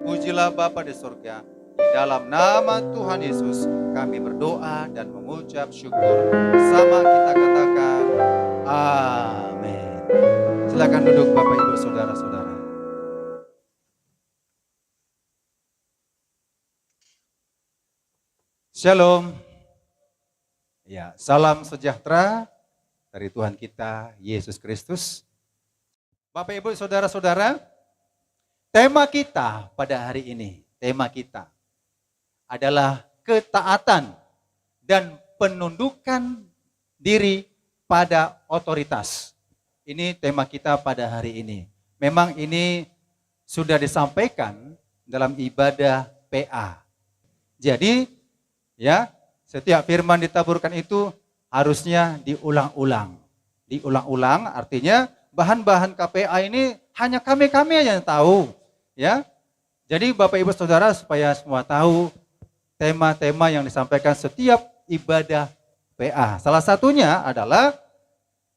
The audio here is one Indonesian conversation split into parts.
Pujilah Bapa di surga. Di dalam nama Tuhan Yesus kami berdoa dan mengucap syukur. Sama kita katakan amin. Silakan duduk Bapak Ibu Saudara-saudara. Shalom. Ya, salam sejahtera dari Tuhan kita Yesus Kristus. Bapak Ibu Saudara-saudara, tema kita pada hari ini, tema kita adalah ketaatan dan penundukan diri pada otoritas. Ini tema kita pada hari ini. Memang ini sudah disampaikan dalam ibadah PA. Jadi, ya, setiap firman ditaburkan itu harusnya diulang-ulang. Diulang-ulang artinya bahan-bahan KPA ini hanya kami yang tahu. Ya, jadi Bapak Ibu Saudara supaya semua tahu tema-tema yang disampaikan setiap ibadah PA. Salah satunya adalah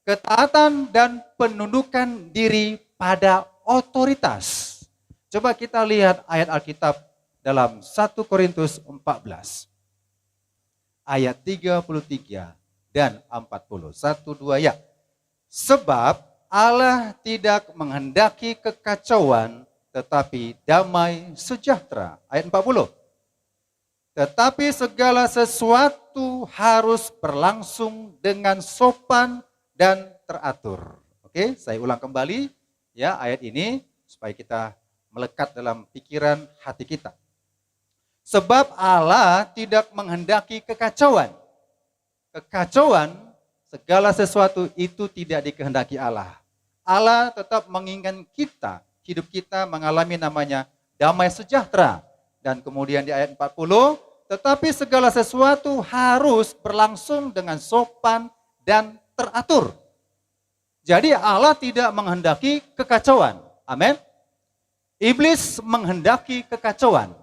ketaatan dan penundukan diri pada otoritas. Coba kita lihat ayat Alkitab dalam 1 Korintus 14. Ayat 33 dan 40. 1-2 ya. Sebab Allah tidak menghendaki kekacauan tetapi damai sejahtera. Ayat 40. Tetapi segala sesuatu harus berlangsung dengan sopan dan teratur. Oke, saya ulang kembali ya ayat ini supaya kita melekat dalam pikiran hati kita. Sebab Allah tidak menghendaki kekacauan. Kekacauan, segala sesuatu itu tidak dikehendaki Allah. Allah tetap menginginkan kita, hidup kita mengalami namanya damai sejahtera. Dan kemudian di ayat 40, tetapi segala sesuatu harus berlangsung dengan sopan dan teratur. Jadi Allah tidak menghendaki kekacauan. Amin. Iblis menghendaki kekacauan.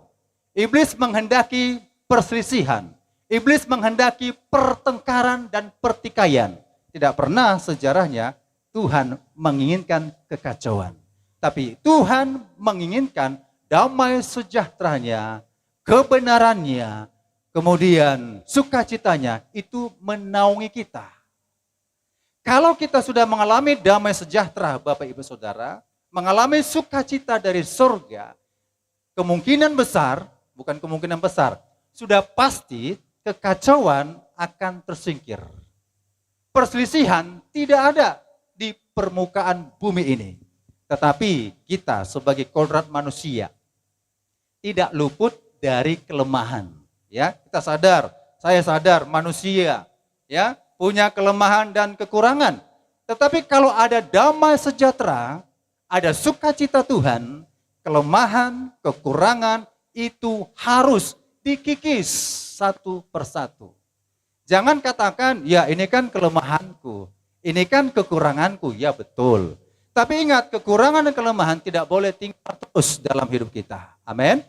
Iblis menghendaki perselisihan. Iblis menghendaki pertengkaran dan pertikaian. Tidak pernah sejarahnya Tuhan menginginkan kekacauan. Tapi Tuhan menginginkan damai sejahteranya, kebenarannya, kemudian sukacitanya itu menaungi kita. Kalau kita sudah mengalami damai sejahtera Bapak Ibu Saudara, mengalami sukacita dari surga, kemungkinan besar, bukan kemungkinan besar, sudah pasti kekacauan akan tersingkir. Perselisihan tidak ada di permukaan bumi ini. Tetapi kita sebagai kodrat manusia tidak luput dari kelemahan. Ya, kita sadar, saya sadar manusia ya punya kelemahan dan kekurangan. Tetapi kalau ada damai sejahtera, ada sukacita Tuhan, kelemahan, kekurangan itu harus dikikis satu persatu. Jangan katakan, ya ini kan kelemahanku, ini kan kekuranganku, ya betul. Tapi ingat, kekurangan dan kelemahan tidak boleh tinggal terus dalam hidup kita. Amin.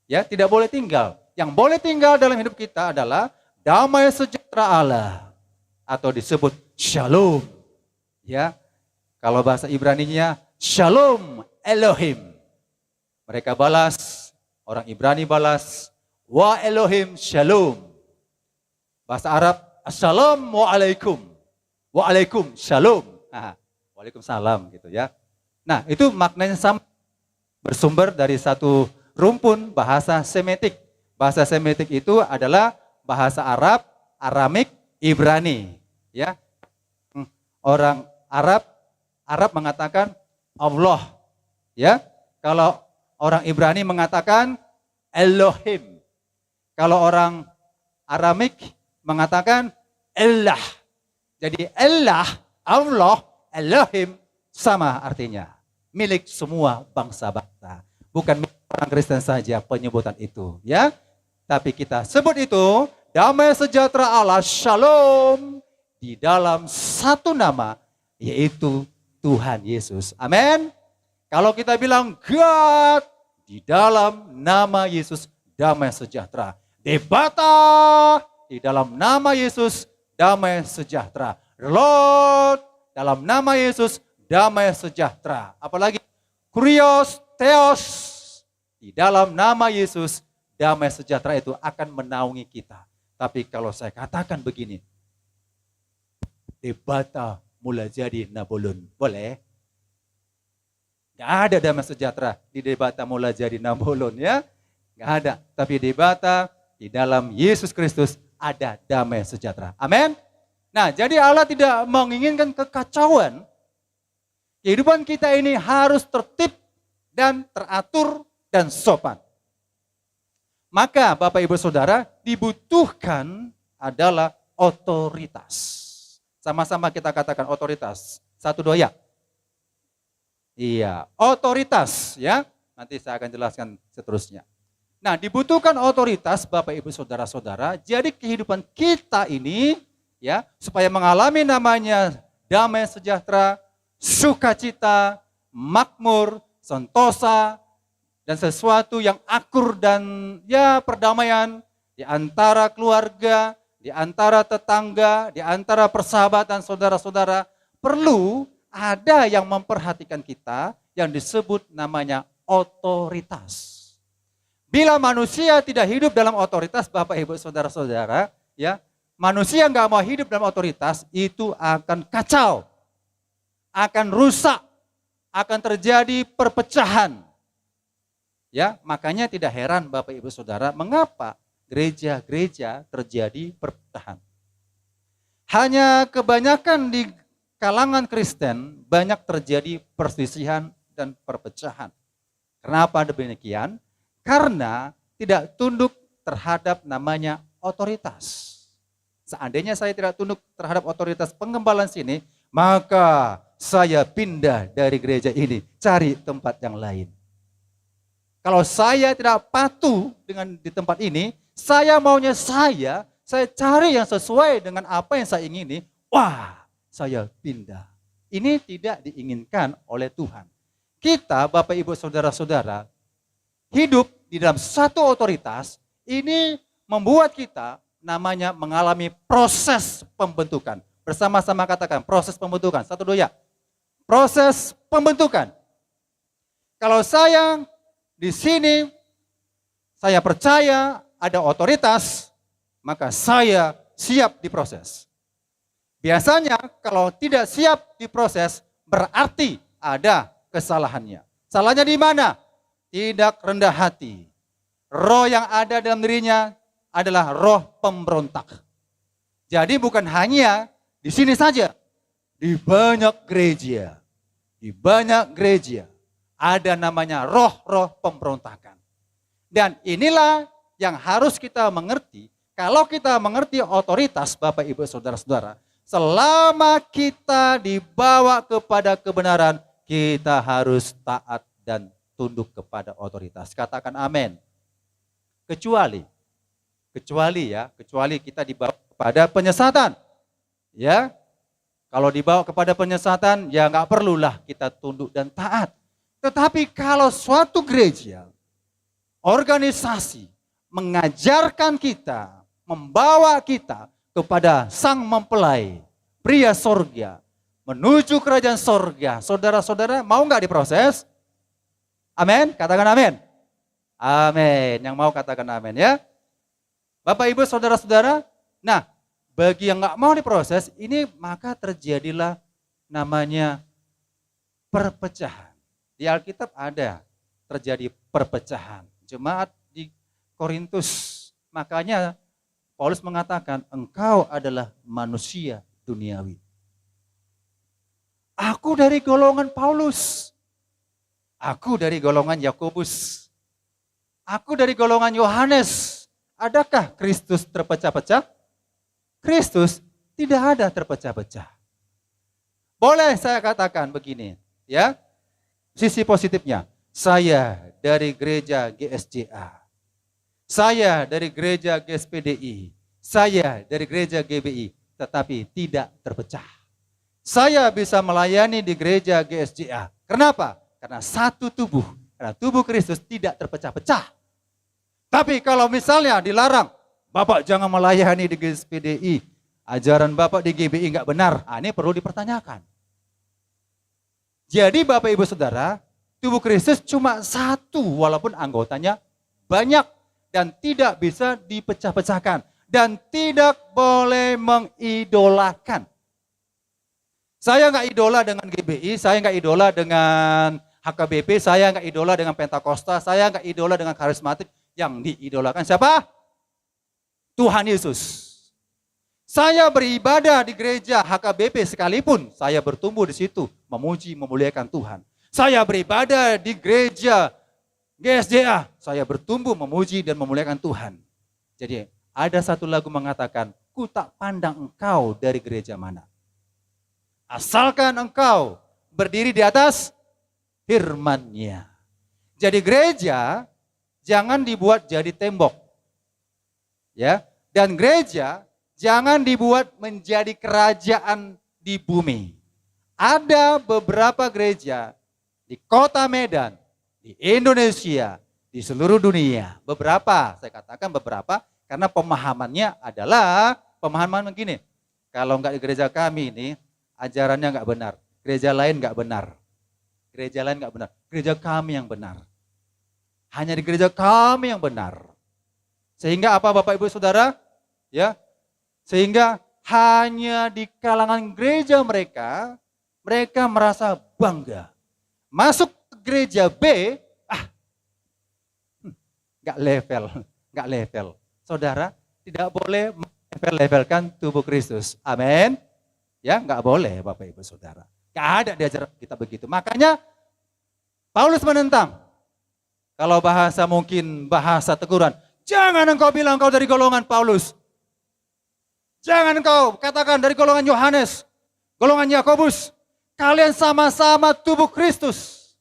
Ya, tidak boleh tinggal. Yang boleh tinggal dalam hidup kita adalah damai sejahtera Allah atau disebut Shalom. Ya. Kalau bahasa Ibraninya Shalom Elohim. Mereka balas, orang Ibrani balas, wa Elohim Shalom. Bahasa Arab Assalamualaikum. Waalaikum Shalom. Nah, Waalaikumsalam gitu ya. Nah, itu maknanya sama, bersumber dari satu rumpun bahasa Semitik. Bahasa Semitik itu adalah bahasa Arab, Aramik, Ibrani, ya. Orang Arab mengatakan Allah, ya. Kalau orang Ibrani mengatakan Elohim. Kalau orang Aramik mengatakan Allah. Jadi Allah, Elohim sama artinya. Milik semua bangsa-bangsa. Bukan orang Kristen saja penyebutan itu, ya. Tapi kita sebut itu damai sejahtera Allah Shalom di dalam satu nama, yaitu Tuhan Yesus. Amin. Kalau kita bilang God, di dalam nama Yesus damai sejahtera. Debata, di dalam nama Yesus damai sejahtera. Lord, dalam nama Yesus damai sejahtera. Apalagi Kurios, Theos, Di dalam nama Yesus, damai sejahtera itu akan menaungi kita. Tapi kalau saya katakan begini, debata mulai jadi Nabolon, boleh? Gak ada damai sejahtera di debata mulai jadi Nabolon ya. Gak ada. Tapi debata di dalam Yesus Kristus ada damai sejahtera. Amin. Nah, jadi Allah tidak menginginkan kekacauan. Kehidupan kita ini harus tertib dan teratur dan sopan. Maka Bapak Ibu Saudara, dibutuhkan adalah otoritas. Sama-sama kita katakan otoritas. 1, 2 ya. Iya, otoritas ya. Nanti saya akan jelaskan seterusnya. Nah, dibutuhkan otoritas Bapak Ibu Saudara-saudara. Jadi kehidupan kita ini ya, supaya mengalami namanya damai sejahtera, sukacita, makmur, sentosa, dan sesuatu yang akur dan ya perdamaian di antara keluarga, di antara tetangga, di antara persahabatan saudara-saudara, perlu ada yang memperhatikan kita yang disebut namanya otoritas. Bila manusia tidak hidup dalam otoritas, Bapak Ibu Saudara-saudara, ya, manusia nggak mau hidup dalam otoritas, itu akan kacau, akan rusak, akan terjadi perpecahan. Ya, makanya tidak heran Bapak Ibu Saudara, mengapa gereja-gereja terjadi perpecahan. Hanya kebanyakan di kalangan Kristen banyak terjadi perselisihan dan perpecahan. Kenapa demikian? Karena tidak tunduk terhadap namanya otoritas. Seandainya saya tidak tunduk terhadap otoritas pengembalaan sini, maka saya pindah dari gereja ini, cari tempat yang lain. Kalau saya tidak patuh dengan di tempat ini, saya maunya saya cari yang sesuai dengan apa yang saya ingini, wah, saya pindah. Ini tidak diinginkan oleh Tuhan. Kita, Bapak Ibu Saudara-saudara, hidup di dalam satu otoritas, ini membuat kita namanya mengalami proses pembentukan. Bersama-sama katakan proses pembentukan. 1, 2 ya. Proses pembentukan. Kalau saya di sini, saya percaya ada otoritas, maka saya siap diproses. Biasanya kalau tidak siap diproses, berarti ada kesalahannya. Salahnya di mana? Tidak rendah hati. Roh yang ada dalam dirinya adalah roh pemberontak. Jadi bukan hanya di sini saja, di banyak gereja. Di banyak gereja ada namanya roh-roh pemberontakan. Dan inilah yang harus kita mengerti. Kalau kita mengerti otoritas Bapak Ibu Saudara-saudara, selama kita dibawa kepada kebenaran, kita harus taat dan tunduk kepada otoritas. Katakan amin. Kecuali kita dibawa kepada penyesatan. Ya, kalau dibawa kepada penyesatan, ya nggak perlulah kita tunduk dan taat. Tetapi kalau suatu gereja, organisasi mengajarkan kita, membawa kita kepada sang mempelai, pria sorga, menuju kerajaan sorga, saudara-saudara mau nggak diproses? Amin, katakan amin. Amin, yang mau katakan amin ya. Bapak Ibu Saudara-saudara, nah bagi yang nggak mau diproses, ini maka terjadilah namanya perpecahan. Di Alkitab ada terjadi perpecahan. Jemaat di Korintus, makanya Paulus mengatakan engkau adalah manusia duniawi. Aku dari golongan Paulus. Aku dari golongan Yakobus. Aku dari golongan Yohanes. Adakah Kristus terpecah-pecah? Kristus tidak ada terpecah-pecah. Boleh saya katakan begini, ya. Sisi positifnya, saya dari gereja GSJA. Saya dari gereja GSPDI. Saya dari gereja GBI, tetapi tidak terpecah. Saya bisa melayani di gereja GSJA. Kenapa? Karena satu tubuh. Karena tubuh Kristus tidak terpecah-pecah. Tapi kalau misalnya dilarang, Bapak jangan melayani di GSPDI, ajaran Bapak di GBI enggak benar, ini perlu dipertanyakan. Jadi Bapak Ibu Saudara, Tubuh Kristus cuma satu walaupun anggotanya banyak dan tidak bisa dipecah-pecahkan dan tidak boleh mengidolakan. Saya nggak idola dengan GBI, saya nggak idola dengan HKBP, saya nggak idola dengan Pentakosta, saya nggak idola dengan karismatik. Yang diidolakan siapa? Tuhan Yesus. Saya beribadah di gereja HKBP sekalipun, saya bertumbuh di situ, memuji, memuliakan Tuhan. Saya beribadah di gereja GSJA, saya bertumbuh, memuji dan memuliakan Tuhan. Jadi ada satu lagu mengatakan, ku tak pandang engkau dari gereja mana. Asalkan engkau berdiri di atas firman-Nya. Jadi gereja jangan dibuat jadi tembok. Ya, dan gereja jangan dibuat menjadi kerajaan di bumi. Ada beberapa gereja di kota Medan, di Indonesia, di seluruh dunia. Beberapa, saya katakan beberapa, karena pemahamannya adalah pemahaman begini. Kalau enggak di gereja kami ini, ajarannya enggak benar. Gereja lain enggak benar. Gereja lain enggak benar. Gereja kami yang benar. Hanya di gereja kami yang benar. Sehingga apa Bapak Ibu Saudara? Ya, sehingga hanya di kalangan gereja mereka merasa bangga. Masuk ke gereja B, nggak level. Saudara, tidak boleh level-levelkan tubuh Kristus. Amin. Ya, nggak boleh Bapak Ibu Saudara. Nggak ada diajar kita begitu. Makanya Paulus menentang. Kalau bahasa mungkin bahasa teguran, jangan engkau bilang engkau dari golongan Paulus. Jangan engkau katakan dari golongan Yohanes, golongan Yakobus. Kalian sama-sama tubuh Kristus.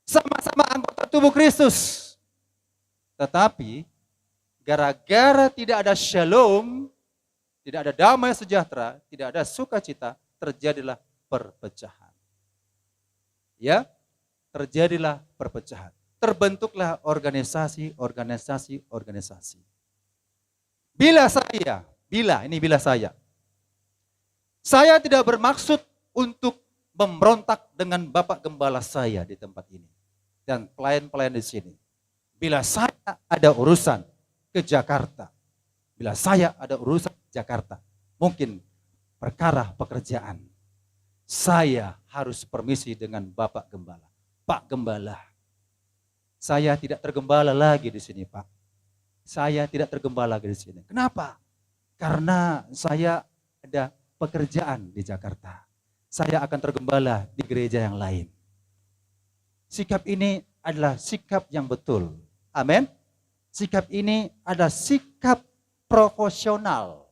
Sama-sama anggota tubuh Kristus. Tetapi gara-gara tidak ada shalom, tidak ada damai sejahtera, tidak ada sukacita, terjadilah perpecahan. Ya, terjadilah perpecahan. Terbentuklah organisasi. Bila saya tidak bermaksud untuk memberontak dengan Bapak Gembala saya di tempat ini dan pelayan-pelayan di sini. Bila saya ada urusan ke Jakarta, mungkin perkara pekerjaan, saya harus permisi dengan Bapak Gembala. Pak Gembala, saya tidak tergembala lagi di sini, Pak. Saya tidak tergembala lagi di sini. Kenapa? Karena saya ada pekerjaan di Jakarta. Saya akan tergembala di gereja yang lain. Sikap ini adalah sikap yang betul. Amin. Sikap ini adalah sikap profesional.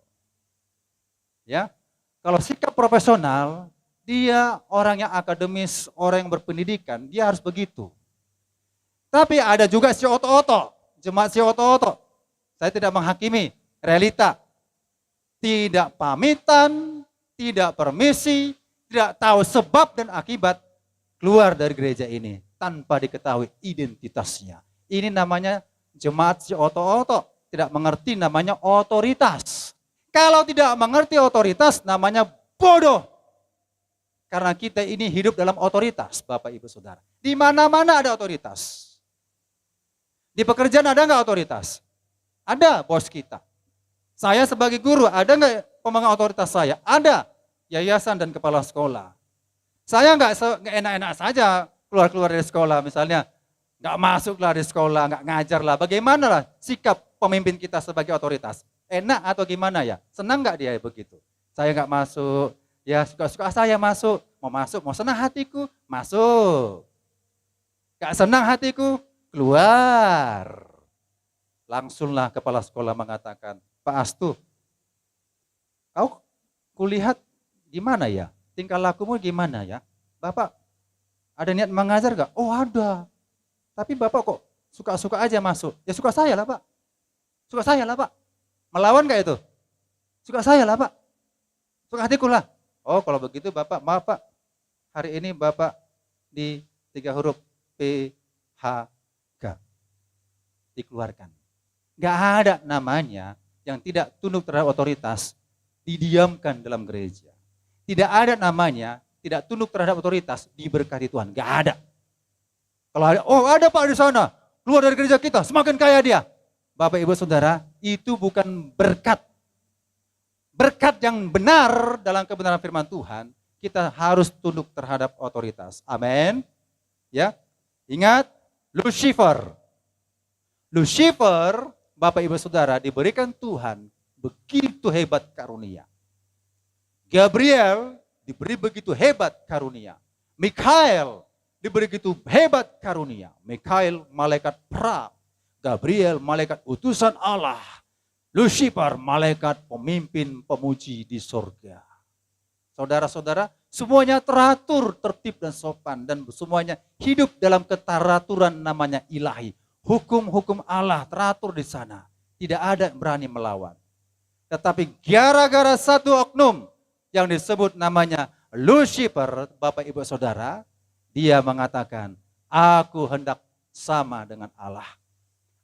Ya. Kalau sikap profesional, dia orang yang akademis, orang yang berpendidikan, dia harus begitu. Tapi ada juga si oto-oto, jemaat si oto-oto. Saya tidak menghakimi realita. Tidak pamitan, tidak permisi, tidak tahu sebab dan akibat keluar dari gereja ini tanpa diketahui identitasnya. Ini namanya jemaat si oto-oto, tidak mengerti namanya otoritas. Kalau tidak mengerti otoritas namanya bodoh. Karena kita ini hidup dalam otoritas, Bapak Ibu Saudara. Di mana-mana ada otoritas. Di pekerjaan ada nggak otoritas? Ada bos kita. Saya sebagai guru, ada nggak pemegang otoritas saya? Ada. Yayasan dan kepala sekolah. Saya nggak enak-enak saja keluar dari sekolah, misalnya nggak masuklah di sekolah, nggak ngajar lah. Bagaimana lah sikap pemimpin kita sebagai otoritas? Enak atau gimana ya? Senang nggak dia begitu? Saya nggak masuk, ya suka-suka saya masuk, mau senang hatiku, masuk. Nggak senang hatiku, keluar. Langsunglah kepala sekolah mengatakan, Pak Astu, kau kulihat gimana ya? Tingkah lakumu gimana ya? Bapak ada niat mengajar gak? Oh ada. Tapi Bapak kok suka-suka aja masuk? Ya suka saya lah Pak. Suka saya lah Pak. Melawan gak itu? Suka saya lah Pak. Suka hatiku lah. Oh kalau begitu Bapak, maaf Pak. Hari ini Bapak di 3 huruf PHK. Dikeluarkan. Gak ada namanya yang tidak tunduk terhadap otoritas didiamkan dalam gereja. Tidak ada namanya tidak tunduk terhadap otoritas diberkati Tuhan. Gak ada. Kalau ada, oh ada Pak di sana, keluar dari gereja kita, semakin kaya dia. Bapak Ibu Saudara, itu bukan berkat. Berkat yang benar dalam kebenaran firman Tuhan, kita harus tunduk terhadap otoritas. Amin. Ya. Ingat, Lucifer, Bapak Ibu Saudara, diberikan Tuhan begitu hebat karunia. Gabriel diberi begitu hebat karunia. Mikael diberi begitu hebat karunia. Mikael malaikat perang. Gabriel malaikat utusan Allah. Lucifer malaikat pemimpin pemuji di sorga. Saudara-saudara, semuanya teratur, tertib dan sopan. Dan semuanya hidup dalam keteraturan namanya ilahi. Hukum-hukum Allah teratur di sana. Tidak ada yang berani melawan. Tetapi gara-gara satu oknum yang disebut namanya Lucifer, Bapak Ibu Saudara, dia mengatakan, aku hendak sama dengan Allah.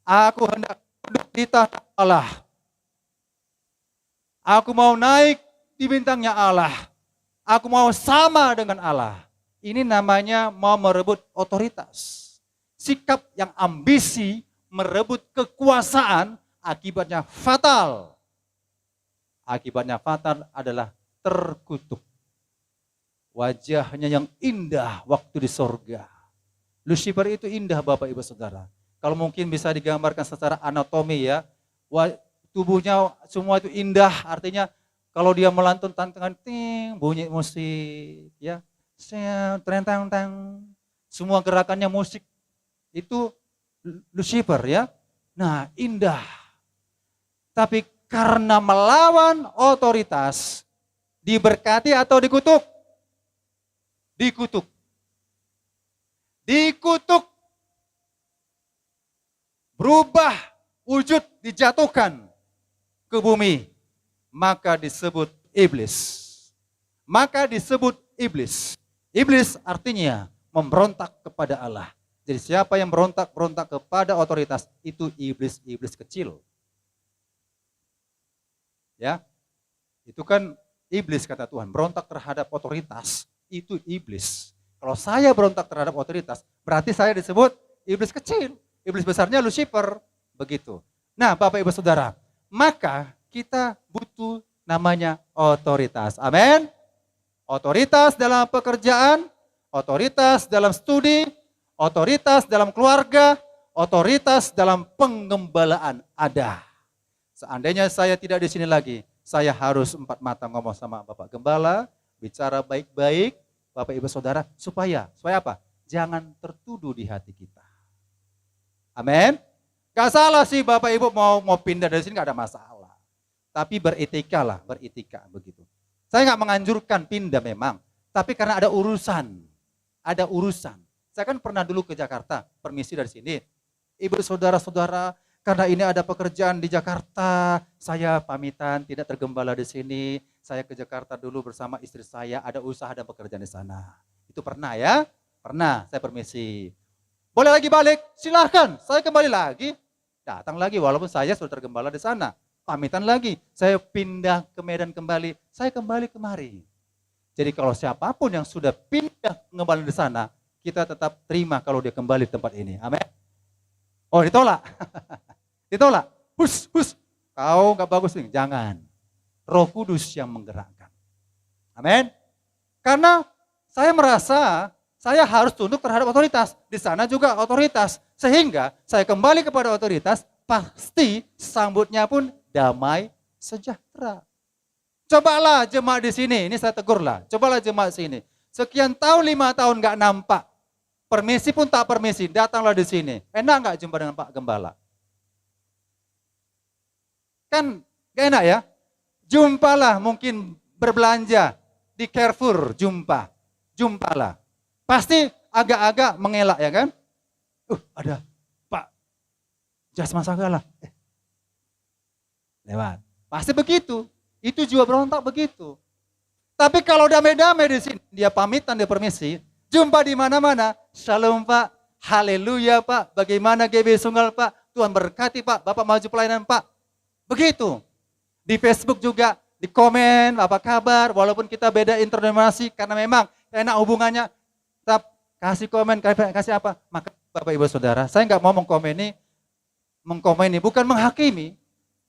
Aku hendak duduk di tahta Allah. Aku mau naik di bintangnya Allah. Aku mau sama dengan Allah. Ini namanya mau merebut otoritas. Sikap yang ambisi merebut kekuasaan akibatnya fatal. Akibatnya fatal adalah terkutuk. Wajahnya yang indah waktu di sorga. Lucifer itu indah Bapak Ibu Saudara. Kalau mungkin bisa digambarkan secara anatomi ya. Tubuhnya semua itu indah, artinya kalau dia melantun tantangan, ting, bunyi musik, ya, tentang, semua gerakannya musik, itu Lucifer ya. Nah indah, tapi karena melawan otoritas, diberkati atau dikutuk? Dikutuk. Dikutuk. Berubah wujud, dijatuhkan ke bumi, maka disebut iblis. Maka disebut iblis. Iblis artinya memberontak kepada Allah. Jadi siapa yang berontak kepada otoritas, itu iblis kecil. Ya, itu kan iblis kata Tuhan, berontak terhadap otoritas, itu iblis. Kalau saya berontak terhadap otoritas, berarti saya disebut iblis kecil. Iblis besarnya Lucifer, begitu. Nah Bapak Ibu Saudara, maka kita butuh namanya otoritas. Amin. Otoritas dalam pekerjaan, otoritas dalam studi, otoritas dalam keluarga, otoritas dalam penggembalaan ada. Seandainya saya tidak di sini lagi, saya harus 4 mata ngomong sama Bapak Gembala, bicara baik-baik, Bapak Ibu Saudara, supaya apa? Jangan tertuduh di hati kita. Amin. Gak salah sih Bapak Ibu mau pindah dari sini, gak ada masalah. Tapi beretika lah, beretika begitu. Saya gak menganjurkan pindah memang, tapi karena ada urusan. Ada urusan. Saya kan pernah dulu ke Jakarta, permisi dari sini. Ibu saudara-saudara, karena ini ada pekerjaan di Jakarta, saya pamitan tidak tergembala di sini. Saya ke Jakarta dulu bersama istri saya, ada usaha dan pekerjaan di sana. Itu pernah ya? Pernah, saya permisi. Boleh lagi balik? Silahkan, saya kembali lagi. Datang lagi walaupun saya sudah tergembala di sana. Pamitan lagi, saya pindah ke Medan kembali, saya kembali kemari. Jadi kalau siapapun yang sudah pindah kembali di sana, kita tetap terima kalau dia kembali di tempat ini. Amin. Oh ditolak. Ditolak. Hus. Kau gak bagus nih. Jangan. Roh Kudus yang menggerakkan. Amin. Karena saya merasa saya harus tunduk terhadap otoritas. Di sana juga otoritas. Sehingga saya kembali kepada otoritas, pasti sambutnya pun damai sejahtera. Cobalah jemaat di sini, ini saya tegurlah. Cobalah jemaat sini. Sekian tahun, 5 tahun gak nampak. Permisi pun tak permisi, datanglah di sini. Enak gak jumpa dengan Pak Gembala? Kan gak enak ya? Jumpalah mungkin berbelanja di Carrefour, jumpalah. Pasti agak-agak mengelak ya kan? Ada Pak Jasma Sagala. Lewat. Pasti begitu. Itu juga berontak begitu. Tapi kalau damai-damai di sini, dia pamitan, dia permisi, jumpa di mana-mana. Shalom Pak, haleluya Pak, bagaimana GB Sunggal Pak, Tuhan berkati Pak, Bapak maju pelayanan Pak. Begitu. Di Facebook juga, di komen, apa kabar, walaupun kita beda interdenominasi, karena memang enak hubungannya, tetap kasih komen, kasih apa. Maka Bapak Ibu Saudara, saya nggak mau mengkomeni, bukan menghakimi,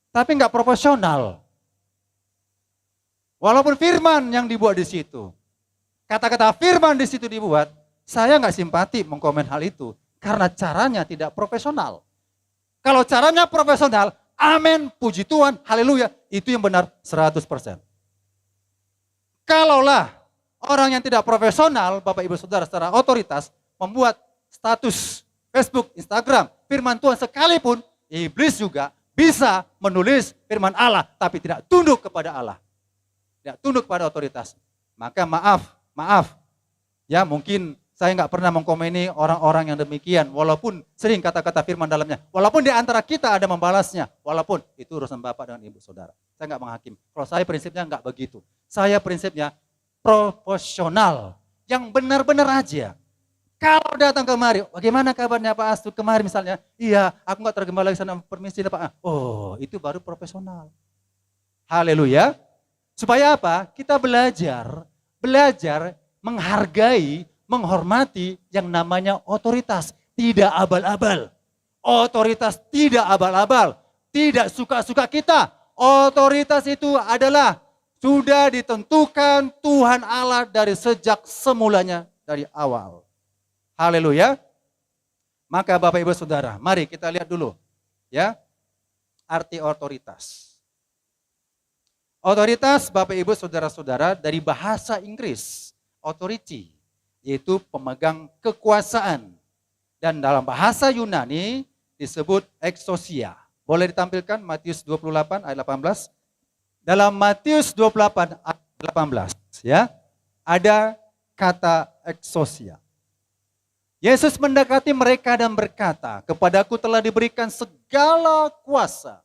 tapi nggak proporsional. Walaupun firman yang dibuat di situ, kata-kata firman di situ dibuat, saya nggak simpati mengkomen hal itu karena caranya tidak profesional. Kalau caranya profesional, amin, puji Tuhan, haleluya, itu yang benar 100%. Kalaulah orang yang tidak profesional, Bapak Ibu Saudara secara otoritas, membuat status Facebook, Instagram, firman Tuhan sekalipun, iblis juga bisa menulis firman Allah, tapi tidak tunduk kepada Allah. Tidak tunduk pada otoritas. Maka maaf. Ya mungkin saya nggak pernah mengkomeni orang-orang yang demikian. Walaupun sering kata-kata firman dalamnya. Walaupun di antara kita ada membalasnya. Walaupun itu urusan Bapak dengan Ibu Saudara. Saya nggak menghakimi. Kalau saya prinsipnya nggak begitu. Saya prinsipnya proporsional. Yang benar-benar aja. Kalau datang kemari, bagaimana kabarnya Pak Astu kemarin misalnya? Iya, aku nggak tergembala lagi sana, permisi Pak. Oh, itu baru profesional. Haleluya. Supaya apa? Kita belajar menghargai, menghormati yang namanya otoritas. Tidak abal-abal. Otoritas tidak abal-abal. Tidak suka-suka kita. Otoritas itu adalah sudah ditentukan Tuhan Allah dari sejak semulanya, dari awal. Haleluya. Maka Bapak Ibu Saudara, mari kita lihat dulu ya arti otoritas. Otoritas Bapak Ibu Saudara-saudara dari bahasa Inggris, authority, yaitu pemegang kekuasaan. Dan dalam bahasa Yunani disebut exousia. Boleh ditampilkan Matius 28 ayat 18. Dalam Matius 28 ayat 18 ya, ada kata exousia. Yesus mendekati mereka dan berkata, kepadaku telah diberikan segala kuasa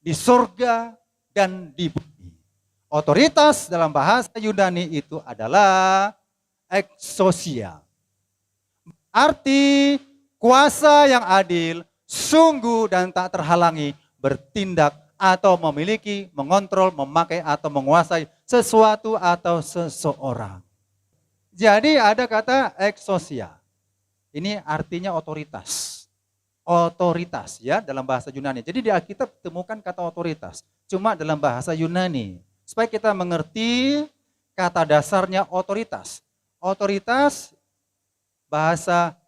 di surga dan di bumi. Otoritas dalam bahasa Yunani itu adalah exousia. Arti kuasa yang adil, sungguh dan tak terhalangi, bertindak atau memiliki, mengontrol, memakai atau menguasai sesuatu atau seseorang. Jadi ada kata exousia. Ini artinya otoritas. Otoritas ya dalam bahasa Yunani. Jadi di Alkitab temukan kata otoritas. Cuma dalam bahasa Yunani. Supaya kita mengerti kata dasarnya otoritas. Otoritas bahasa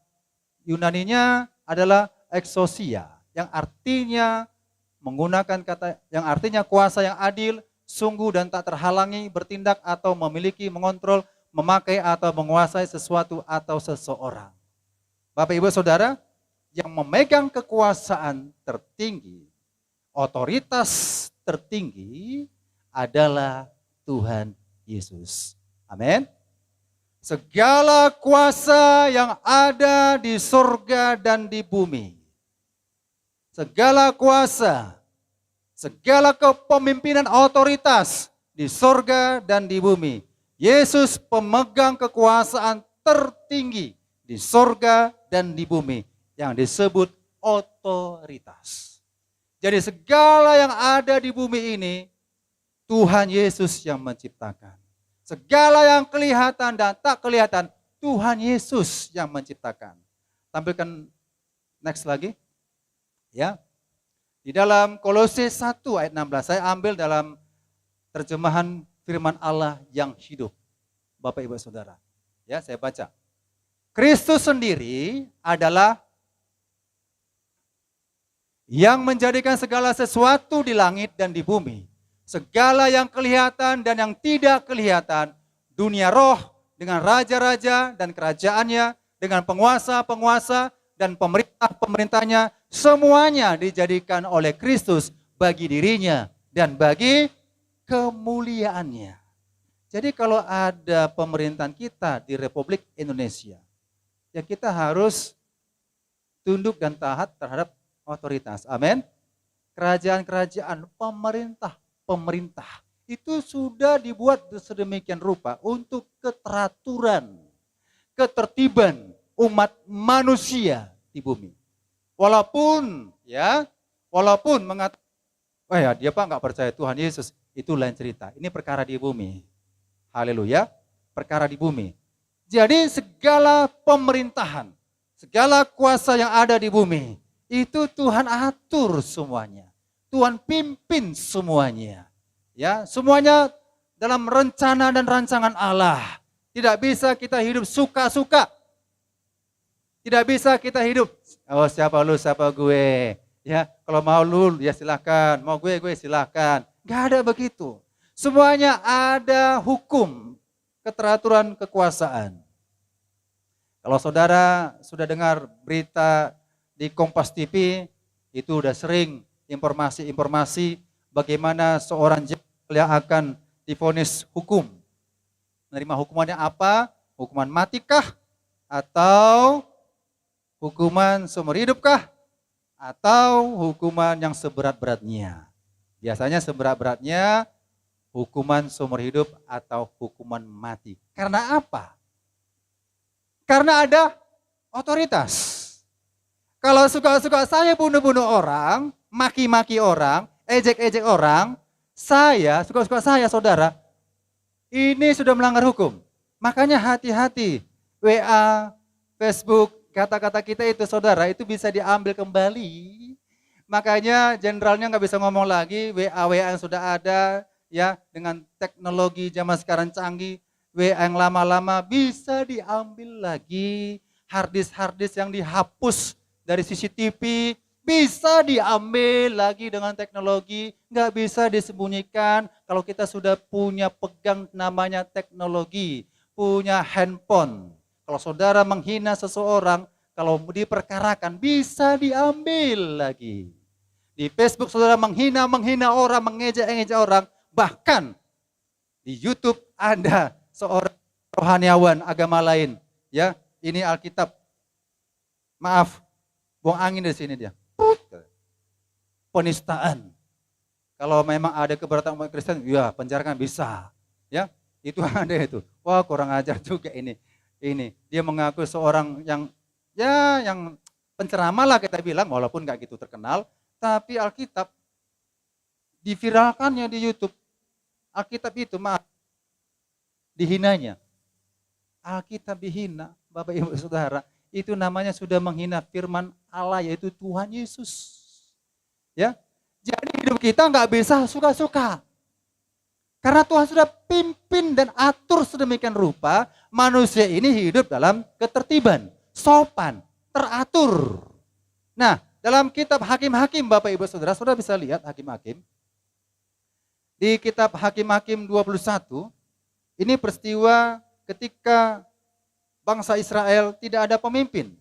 Yunaninya adalah exousia. Yang artinya menggunakan kata yang artinya kuasa yang adil, sungguh dan tak terhalangi, bertindak atau memiliki, mengontrol, memakai atau menguasai sesuatu atau seseorang. Bapak Ibu Saudara, yang memegang kekuasaan tertinggi, otoritas tertinggi adalah Tuhan Yesus. Amin. Segala kuasa yang ada di surga dan di bumi, segala kuasa, segala kepemimpinan otoritas di surga dan di bumi, Yesus pemegang kekuasaan tertinggi di surga dan di bumi yang disebut otoritas. Jadi segala yang ada di bumi ini Tuhan Yesus yang menciptakan. Segala yang kelihatan dan tak kelihatan Tuhan Yesus yang menciptakan. Tampilkan next lagi. Ya. Di dalam Kolose 1 ayat 16 saya ambil dalam terjemahan firman Allah yang hidup. Bapak Ibu Saudara. Ya, saya baca. Kristus sendiri adalah yang menjadikan segala sesuatu di langit dan di bumi. Segala yang kelihatan dan yang tidak kelihatan, dunia roh dengan raja-raja dan kerajaannya, dengan penguasa-penguasa dan pemerintah-pemerintahnya, semuanya dijadikan oleh Kristus bagi dirinya dan bagi kemuliaannya. Jadi kalau ada pemerintahan kita di Republik Indonesia, ya kita harus tunduk dan taat terhadap otoritas. Amin. Kerajaan-kerajaan, pemerintah itu sudah dibuat sedemikian rupa untuk keteraturan, ketertiban umat manusia di bumi. Walaupun mengatakan, oh ya dia Pak nggak percaya Tuhan Yesus, itu lain cerita. Ini perkara di bumi. Haleluya, perkara di bumi. Jadi segala pemerintahan, segala kuasa yang ada di bumi, itu Tuhan atur semuanya. Tuhan pimpin semuanya. Ya, semuanya dalam rencana dan rancangan Allah. Tidak bisa kita hidup suka-suka. Tidak bisa kita hidup, oh siapa lu, siapa gue. Ya, kalau mau lu ya silahkan, mau gue silahkan. Gak ada begitu. Semuanya ada hukum, keteraturan kekuasaan. Kalau saudara sudah dengar berita di Kompas TV, itu udah sering informasi-informasi bagaimana seorang jenderal yang akan divonis hukum. Menerima hukumannya apa? Hukuman matikah? Atau hukuman seumur hidupkah? Atau hukuman yang seberat-beratnya? Biasanya seberat-beratnya hukuman seumur hidup atau hukuman mati. Karena apa? Karena ada otoritas. Kalau suka-suka saya bunuh-bunuh orang, maki-maki orang, ejek-ejek orang, saya, suka-suka saya saudara, ini sudah melanggar hukum. Makanya hati-hati, WA, Facebook, kata-kata kita itu saudara, itu bisa diambil kembali. Makanya jenderalnya nggak bisa ngomong lagi, WA-WA yang sudah ada, ya dengan teknologi zaman sekarang canggih, WA yang lama-lama bisa diambil lagi. Harddisk yang dihapus dari CCTV bisa diambil lagi dengan teknologi, nggak bisa disembunyikan. Kalau kita sudah punya pegang namanya teknologi, punya handphone. Kalau saudara menghina seseorang, kalau diperkarakan bisa diambil lagi. Di Facebook saudara menghina orang, mengejek-ngejek orang, bahkan di YouTube ada seorang rohaniawan agama lain, ya ini Alkitab, maaf, buang angin dari sini dia. Penistaan. Kalau memang ada keberatan umat Kristen, ya penjarakan bisa. Ya, itu ada itu. Wah, kurang ajar juga ini. Dia mengaku seorang yang penceramah lah kita bilang, walaupun nggak gitu terkenal, tapi Alkitab diviralkannya di YouTube. Alkitab itu dihinanya. Alkitab dihina, Bapak Ibu Saudara. Itu namanya sudah menghina firman Allah, yaitu Tuhan Yesus. Ya, jadi hidup kita nggak bisa suka-suka. Karena Tuhan sudah pimpin dan atur sedemikian rupa, manusia ini hidup dalam ketertiban, sopan, teratur. Nah, dalam kitab Hakim-Hakim, Bapak Ibu Saudara, saudara bisa lihat Hakim-Hakim. Di kitab Hakim-Hakim 21, ini peristiwa ketika bangsa Israel tidak ada pemimpin.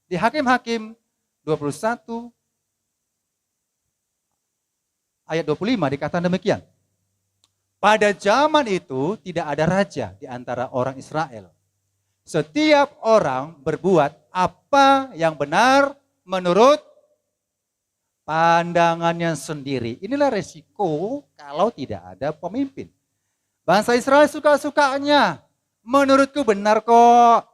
Di Hakim-Hakim 21 ayat 25 dikatakan demikian. Pada zaman itu tidak ada raja di antara orang Israel. Setiap orang berbuat apa yang benar menurut pandangannya sendiri. Inilah resiko kalau tidak ada pemimpin. Bangsa Israel suka-sukanya. Menurutku benar kok.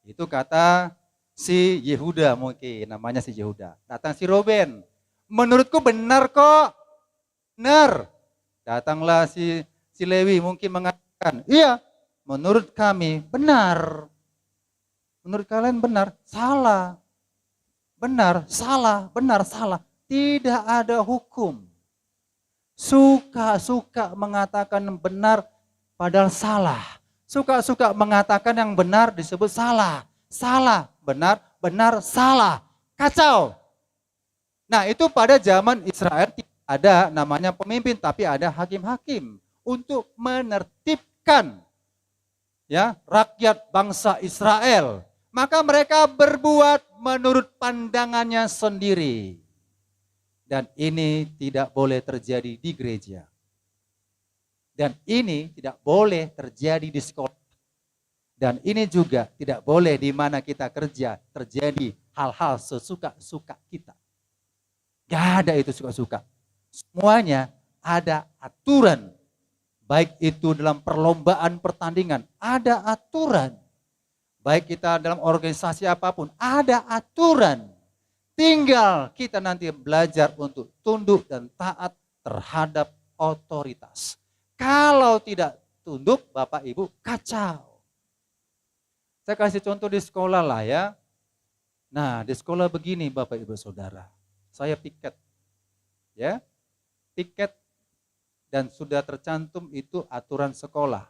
Itu kata si Yehuda, mungkin namanya si Yehuda. Datang si Ruben. Menurutku benar kok. Benar. Datanglah si Lewi mungkin mengatakan, iya menurut kami benar. Menurut kalian benar, salah. Benar, salah, benar, salah. Tidak ada hukum. Suka-suka mengatakan benar padahal salah. Suka-suka mengatakan yang benar disebut salah. Salah, benar, benar, salah. Kacau. Nah itu pada zaman Israel tidak ada namanya pemimpin, tapi ada hakim-hakim untuk menertibkan ya rakyat bangsa Israel. Maka mereka berbuat menurut pandangannya sendiri. Dan ini tidak boleh terjadi di gereja. Dan ini tidak boleh terjadi di sekolah. Dan ini juga tidak boleh di mana kita kerja terjadi hal-hal sesuka-suka kita. Gak ada itu suka-suka. Semuanya ada aturan. Baik itu dalam perlombaan pertandingan, ada aturan. Baik kita dalam organisasi apapun, ada aturan. Tinggal kita nanti belajar untuk tunduk dan taat terhadap otoritas. Kalau tidak tunduk, Bapak Ibu, kacau. Saya kasih contoh di sekolah lah ya. Nah, di sekolah begini Bapak Ibu Saudara. Saya piket. Ya. Piket dan sudah tercantum itu aturan sekolah.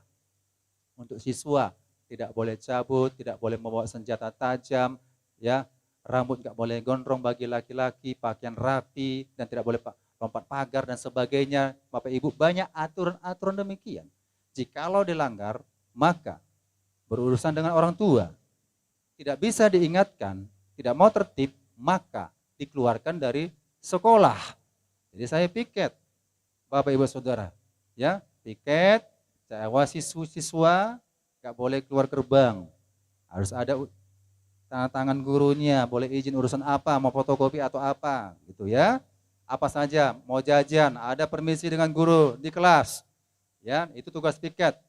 Untuk siswa, tidak boleh cabut, tidak boleh membawa senjata tajam, ya. Rambut nggak boleh gondrong bagi laki-laki, pakaian rapi, dan tidak boleh lompat pagar dan sebagainya. Bapak Ibu, banyak aturan-aturan demikian. Jikalau dilanggar, maka berurusan dengan orang tua, tidak bisa diingatkan, tidak mau tertib, maka dikeluarkan dari sekolah. Jadi saya piket, Bapak Ibu Saudara, ya, piket, saya awasi siswa, nggak boleh keluar gerbang, harus ada tanda tangan gurunya, boleh izin urusan apa, mau fotokopi atau apa, gitu ya. Apa saja, mau jajan, ada permisi dengan guru di kelas, ya, itu tugas piket.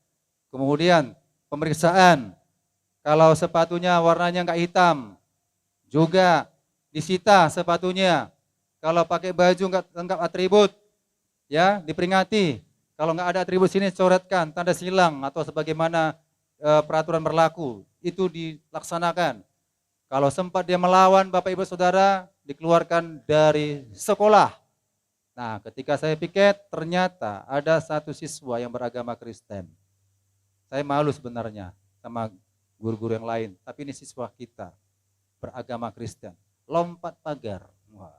Kemudian pemeriksaan, kalau sepatunya warnanya nggak hitam, juga disita sepatunya. Kalau pakai baju nggak lengkap atribut, ya diperingati. Kalau nggak ada atribut sini, coretkan tanda silang atau sebagaimana peraturan berlaku, itu dilaksanakan. Kalau sempat dia melawan Bapak Ibu Saudara, dikeluarkan dari sekolah. Nah, ketika saya piket, ternyata ada satu siswa yang beragama Kristen. Saya malu sebenarnya sama guru-guru yang lain, tapi ini siswa kita beragama Kristen. Lompat pagar. Wah.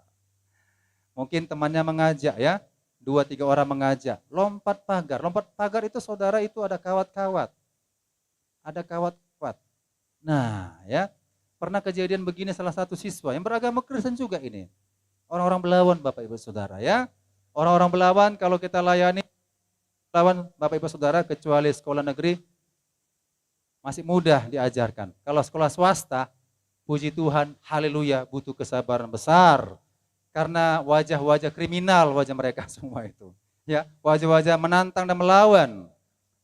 Mungkin temannya mengajak ya, 2-3 orang mengajak, lompat pagar. Lompat pagar itu saudara itu ada kawat-kawat. Ada kawat-kawat. Nah, ya. Pernah kejadian begini salah satu siswa yang beragama Kristen juga ini. Orang-orang Belawan Bapak Ibu Saudara ya. Orang-orang Belawan kalau kita layani Belawan Bapak Ibu Saudara kecuali sekolah negeri masih mudah diajarkan. Kalau sekolah swasta, puji Tuhan, haleluya, butuh kesabaran besar. Karena wajah-wajah kriminal wajah mereka semua itu. Ya, wajah-wajah menantang dan melawan.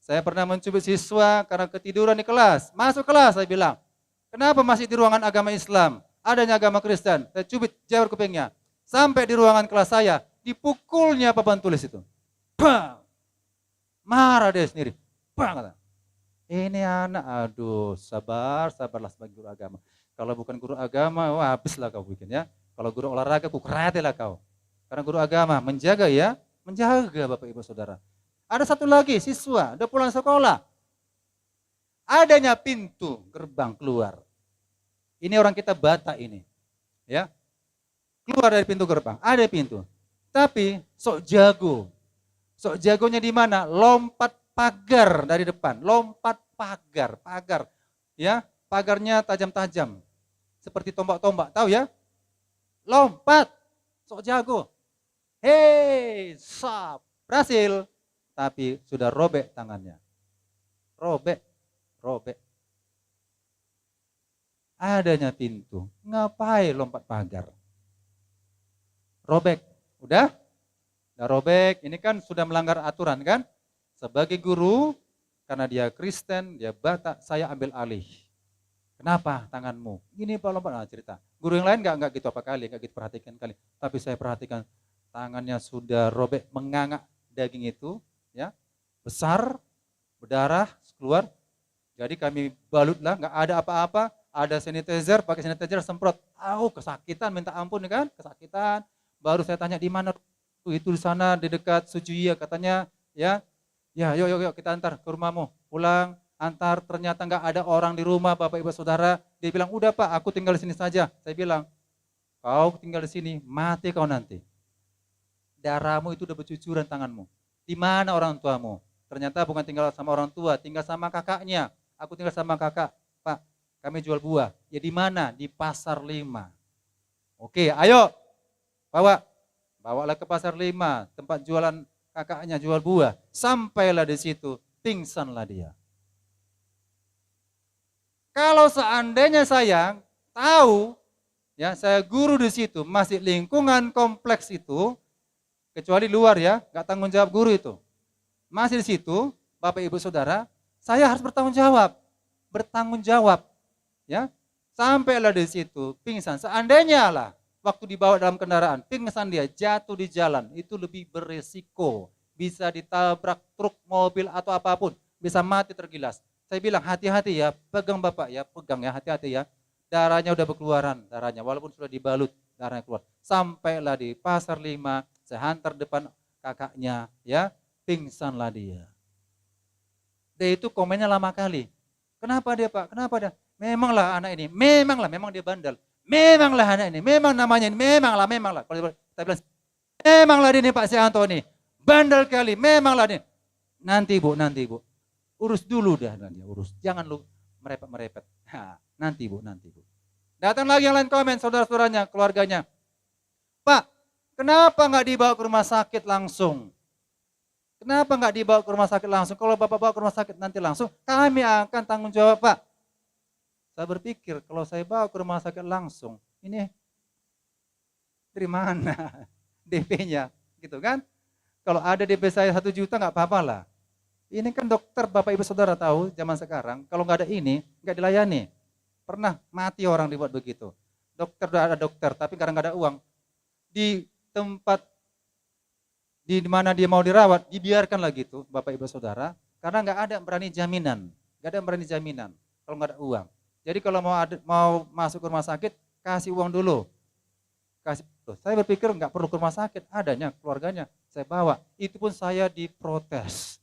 Saya pernah mencubit siswa karena ketiduran di kelas. Masuk kelas saya bilang, kenapa masih di ruangan agama Islam? Adanya agama Kristen. Saya cubit jawar kupingnya. Sampai di ruangan kelas saya, dipukulnya papan tulis itu. Bang! Marah dia sendiri. Bang! Kata. Ini anak, aduh sabarlah sebagai guru agama. Kalau bukan guru agama, wah habislah kau bikin ya. Kalau guru olahraga, kukeratilah kau. Karena guru agama, menjaga ya. Menjaga Bapak Ibu Saudara. Ada satu lagi, siswa, udah pulang sekolah. Adanya pintu gerbang keluar. Ini orang kita Batak ini. Ya. Keluar dari pintu gerbang, ada pintu. Tapi sok jago. Sok jagonya di mana? Lompat pagar dari depan, lompat pagar. Ya, pagarnya tajam-tajam. Seperti tombak-tombak, tahu ya? Lompat. Sok jago. Hei, sap, berhasil. Tapi sudah robek tangannya. Robek. Adanya pintu, ngapain lompat pagar? Robek, udah robek, ini kan sudah melanggar aturan kan? Sebagai guru, karena dia Kristen, dia Batak, saya ambil alih. Kenapa tanganmu? Gini Pak lompat, nah, cerita. Guru yang lain nggak gitu apa kali, nggak gitu perhatikan kali. Tapi saya perhatikan tangannya sudah robek, mengangak daging itu, ya besar, berdarah, keluar. Jadi kami balutlah, nggak ada apa-apa, ada sanitizer, pakai sanitizer semprot. Kesakitan, minta ampun kan, kesakitan. Baru saya tanya di mana? Itu di sana di dekat Sujuya katanya, ya. Ya, yuk kita antar ke rumahmu. Pulang, antar, ternyata nggak ada orang di rumah Bapak Ibu Saudara. Dia bilang, "Udah Pak, aku tinggal di sini saja." Saya bilang, "Kau tinggal di sini, mati kau nanti. Darahmu itu udah bercucuran tanganmu. Di mana orang tuamu?" Ternyata bukan tinggal sama orang tua, tinggal sama kakaknya. Aku tinggal sama kakak. "Pak, kami jual buah." Ya di mana? Di Pasar 5. Oke, ayo. Bawalah ke Pasar 5, tempat jualan kakaknya jual buah. Sampailah di situ, pingsanlah dia. Kalau seandainya saya tahu, ya saya guru di situ, masih lingkungan kompleks itu, kecuali luar ya, nggak tanggung jawab guru itu. Masih di situ, Bapak Ibu Saudara, saya harus bertanggung jawab, ya. Sampailah di situ, pingsan. Seandainya lah, waktu dibawa dalam kendaraan, pingsan dia jatuh di jalan, itu lebih beresiko. Bisa ditabrak truk, mobil atau apapun, bisa mati tergilas. Saya bilang hati-hati ya, pegang Bapak ya, pegang ya, hati-hati ya. Darahnya udah berkeluaran, darahnya walaupun sudah dibalut, darahnya keluar. Sampailah di pasar 5, saya hantar depan kakaknya ya, pingsanlah dia. Dia itu komennya lama kali. Kenapa dia Pak? Kenapa dia? Memanglah anak ini, memang dia bandel. Memanglah anak ini, memang namanya ini, memanglah. Kalau kita bilang, memanglah ini Pak Sianto nih, bandel kali, memanglah ini. Nanti bu. Urus dulu dah dia urus. Jangan lu merepet-merepet. Nanti bu. Datang lagi yang lain komen, saudara-saudaranya, keluarganya. Pak, kenapa nggak dibawa ke rumah sakit langsung? Kenapa nggak dibawa ke rumah sakit langsung? Kalau Bapak bawa ke rumah sakit nanti langsung, kami akan tanggung jawab Pak. Saya berpikir kalau saya bawa ke rumah sakit langsung, ini dari mana DP-nya, gitu kan? Kalau ada DP saya 1 juta nggak apa-apa lah. Ini kan dokter, Bapak Ibu Saudara tahu zaman sekarang, kalau nggak ada ini, nggak dilayani. Pernah mati orang dibuat begitu. Dokter udah ada dokter, tapi karena nggak ada uang, di tempat di mana dia mau dirawat, dibiarkanlah gitu, Bapak Ibu Saudara, karena nggak ada berani jaminan, kalau nggak ada uang. Jadi kalau mau masuk ke rumah sakit, kasih uang dulu. Saya berpikir nggak perlu ke rumah sakit, adanya keluarganya, saya bawa. Itu pun saya diprotes.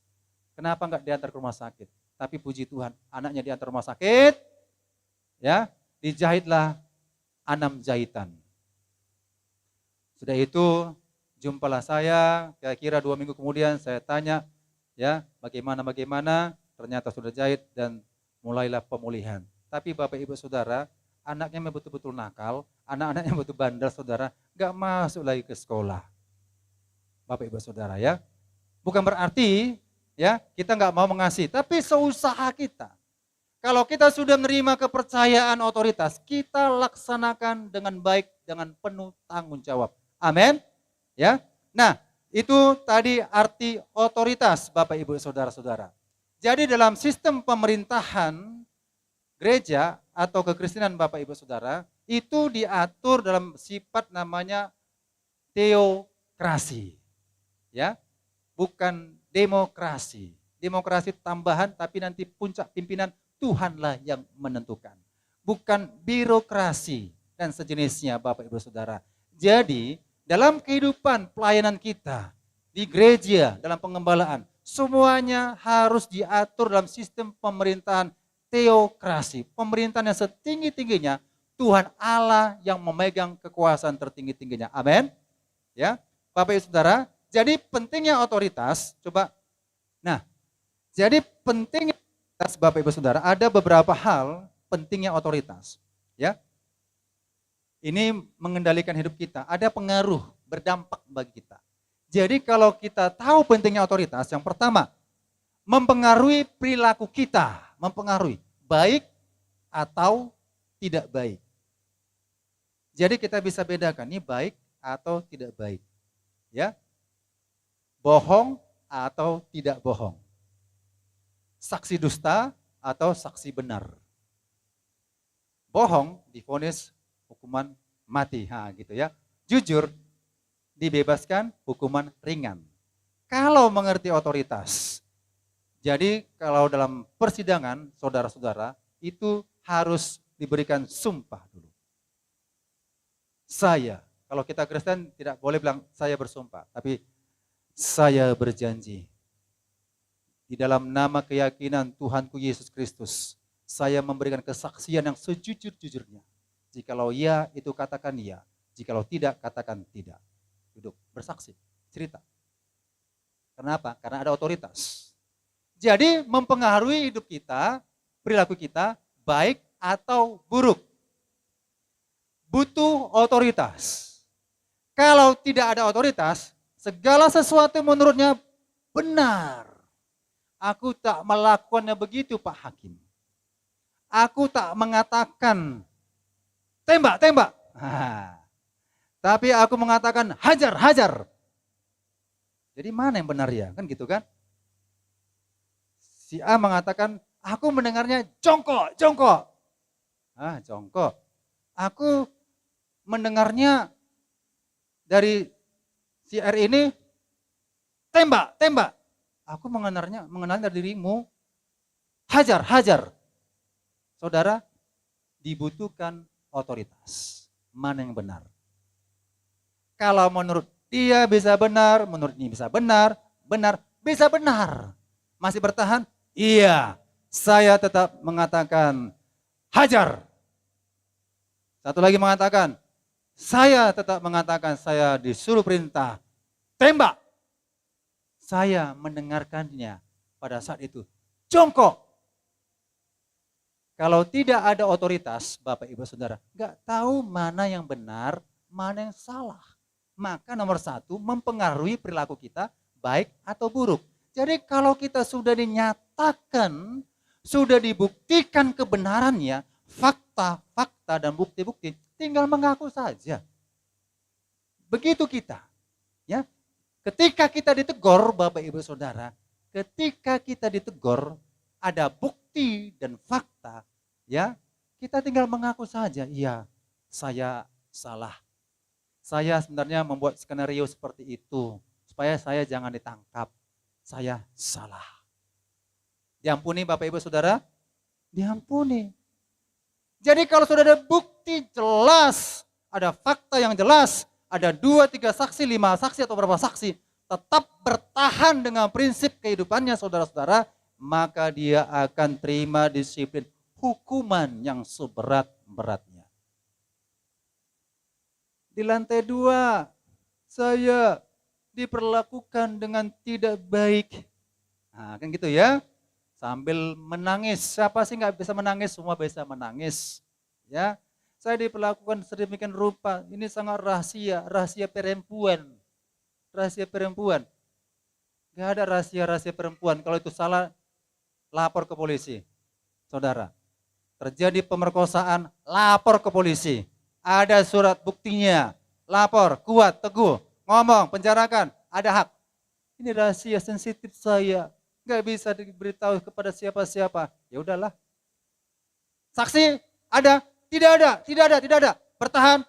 Kenapa nggak diantar ke rumah sakit? Tapi puji Tuhan, anaknya diantar rumah sakit, ya dijahitlah 6 jahitan. Sudah itu jumpalah saya, kira-kira 2 minggu kemudian saya tanya, ya bagaimana, ternyata sudah jahit dan mulailah pemulihan. Tapi Bapak Ibu Saudara, anaknya betul-betul nakal, anak-anaknya betul bandel Saudara, gak masuk lagi ke sekolah. Bapak Ibu Saudara ya, bukan berarti ya kita gak mau mengasihi, tapi seusaha kita. Kalau kita sudah menerima kepercayaan otoritas, kita laksanakan dengan baik, dengan penuh tanggung jawab. Amin. Ya, nah itu tadi arti otoritas Bapak Ibu Saudara-saudara. Jadi dalam sistem pemerintahan gereja atau kekristenan Bapak Ibu Saudara itu diatur dalam sifat namanya teokrasi. Ya, bukan demokrasi. Demokrasi tambahan tapi nanti puncak pimpinan Tuhanlah yang menentukan. Bukan birokrasi dan sejenisnya Bapak Ibu Saudara. Jadi dalam kehidupan pelayanan kita di gereja, dalam pengembalaan, semuanya harus diatur dalam sistem pemerintahan teokrasi. Pemerintahan yang setinggi-tingginya Tuhan Allah yang memegang kekuasaan tertinggi-tingginya. Amin. Ya, Bapak Ibu Saudara, jadi pentingnya otoritas, coba. Nah, jadi pentingnya otoritas Bapak Ibu Saudara, ada beberapa hal pentingnya otoritas. Ya. Ini mengendalikan hidup kita, ada pengaruh, berdampak bagi kita. Jadi kalau kita tahu pentingnya otoritas, yang pertama, mempengaruhi perilaku kita, mempengaruhi baik atau tidak baik. Jadi kita bisa bedakan ini baik atau tidak baik. Ya. Bohong atau tidak bohong. Saksi dusta atau saksi benar. Bohong divonis hukuman mati, gitu ya. Jujur dibebaskan hukuman ringan. Kalau mengerti otoritas, jadi kalau dalam persidangan saudara-saudara itu harus diberikan sumpah dulu. Saya, kalau kita Kristen tidak boleh bilang saya bersumpah, tapi saya berjanji di dalam nama keyakinan Tuhanku Yesus Kristus, saya memberikan kesaksian yang sejujur-jujurnya. Jikalau ya, itu katakan ya. Jikalau tidak, katakan tidak. Duduk, bersaksi, cerita. Kenapa? Karena ada otoritas. Jadi mempengaruhi hidup kita, perilaku kita, baik atau buruk. Butuh otoritas. Kalau tidak ada otoritas, segala sesuatu menurutnya benar. Aku tak melakukannya begitu Pak Hakim. Aku tak mengatakan tembak. Tapi aku mengatakan hajar. Jadi mana yang benar ya? Kan gitu kan? Si A mengatakan, aku mendengarnya jongkok. Jongkok. Aku mendengarnya dari si R ini tembak. Aku mengenalnya dari dirimu. hajar, hajar. Saudara, dibutuhkan otoritas. Mana yang benar? Kalau menurut dia bisa benar, menurut ini bisa benar, benar, bisa benar. Masih bertahan? Iya, saya tetap mengatakan hajar. Satu lagi mengatakan, saya tetap mengatakan saya disuruh perintah tembak. Saya mendengarkannya pada saat itu jongkok. Kalau tidak ada otoritas, Bapak Ibu Saudara, nggak tahu mana yang benar, mana yang salah. Maka nomor satu, mempengaruhi perilaku kita, baik atau buruk. Jadi kalau kita sudah dinyatakan, sudah dibuktikan kebenarannya, fakta-fakta dan bukti-bukti, tinggal mengaku saja. Begitu kita. Ya, ketika kita ditegur, Bapak Ibu Saudara, ketika kita ditegur, ada bukti dan fakta, ya, kita tinggal mengaku saja, iya, saya salah. Saya sebenarnya membuat skenario seperti itu, supaya saya jangan ditangkap. Saya salah. Diampuni Bapak Ibu Saudara? Diampuni. Jadi kalau sudah ada bukti jelas, ada fakta yang jelas, ada 2, 3 saksi, 5 saksi atau berapa saksi, tetap bertahan dengan prinsip kehidupannya saudara-saudara, maka dia akan terima disiplin hukuman yang seberat-beratnya. Di lantai 2, saya diperlakukan dengan tidak baik. Nah, kan gitu ya. Sambil menangis. Siapa sih nggak bisa menangis? Semua bisa menangis. Ya, saya diperlakukan sedemikian rupa. Ini sangat rahasia, rahasia perempuan. Rahasia perempuan. Gak ada rahasia-rahasia perempuan. Kalau itu salah, lapor ke polisi. Saudara, terjadi pemerkosaan, lapor ke polisi. Ada surat buktinya, lapor, kuat, teguh, ngomong, penjarakan, ada hak. Ini rahasia sensitif saya, nggak bisa diberitahu kepada siapa-siapa. Ya udahlah. Saksi ada, tidak ada, tidak ada, tidak ada. Bertahan.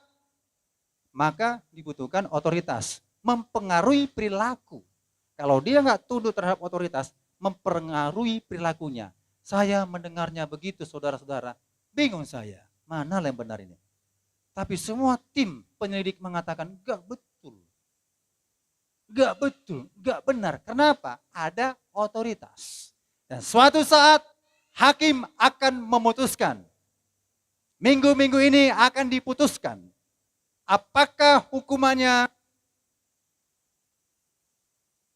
Maka dibutuhkan otoritas, mempengaruhi perilaku. Kalau dia nggak tunduk terhadap otoritas, mempengaruhi perilakunya. Saya mendengarnya begitu saudara-saudara, bingung saya, mana yang benar ini. Tapi semua tim penyelidik mengatakan enggak betul. Enggak betul, enggak benar. Kenapa? Ada otoritas. Dan suatu saat hakim akan memutuskan. Minggu-minggu ini akan diputuskan. Apakah hukumannya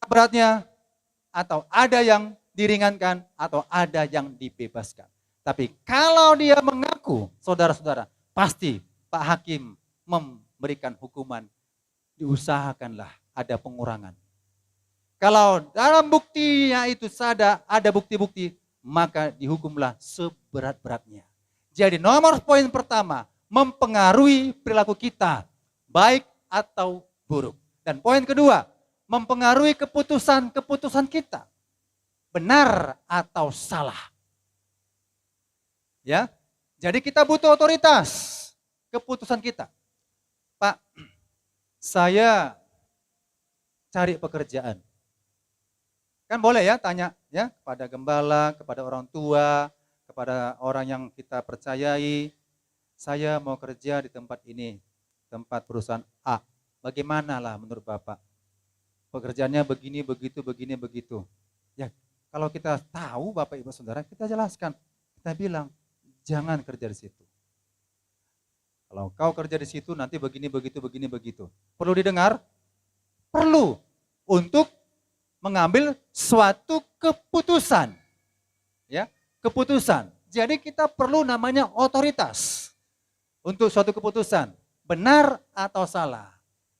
beratnya, atau ada yang diringankan, atau ada yang dibebaskan. Tapi kalau dia mengaku, saudara-saudara, pasti Pak Hakim memberikan hukuman, diusahakanlah ada pengurangan. Kalau dalam buktinya itu ada bukti-bukti, maka dihukumlah seberat-beratnya. Jadi nomor poin pertama, mempengaruhi perilaku kita, baik atau buruk. Dan poin kedua, mempengaruhi keputusan-keputusan kita, benar atau salah. Ya, jadi kita butuh otoritas, keputusan kita. Pak, saya cari pekerjaan. Kan boleh ya tanya ya kepada gembala, kepada orang tua, kepada orang yang kita percayai. Saya mau kerja di tempat ini, tempat perusahaan A. Bagaimana lah menurut Bapak? Pekerjaannya begini, begitu, begini, begitu. Ya, kalau kita tahu Bapak Ibu Saudara, kita jelaskan. Kita bilang, jangan kerja di situ. Kalau kau kerja di situ nanti begini, begitu, begini, begitu. Perlu didengar? Perlu. Untuk mengambil suatu keputusan. Ya, keputusan. Jadi kita perlu namanya otoritas. Untuk suatu keputusan. Benar atau salah.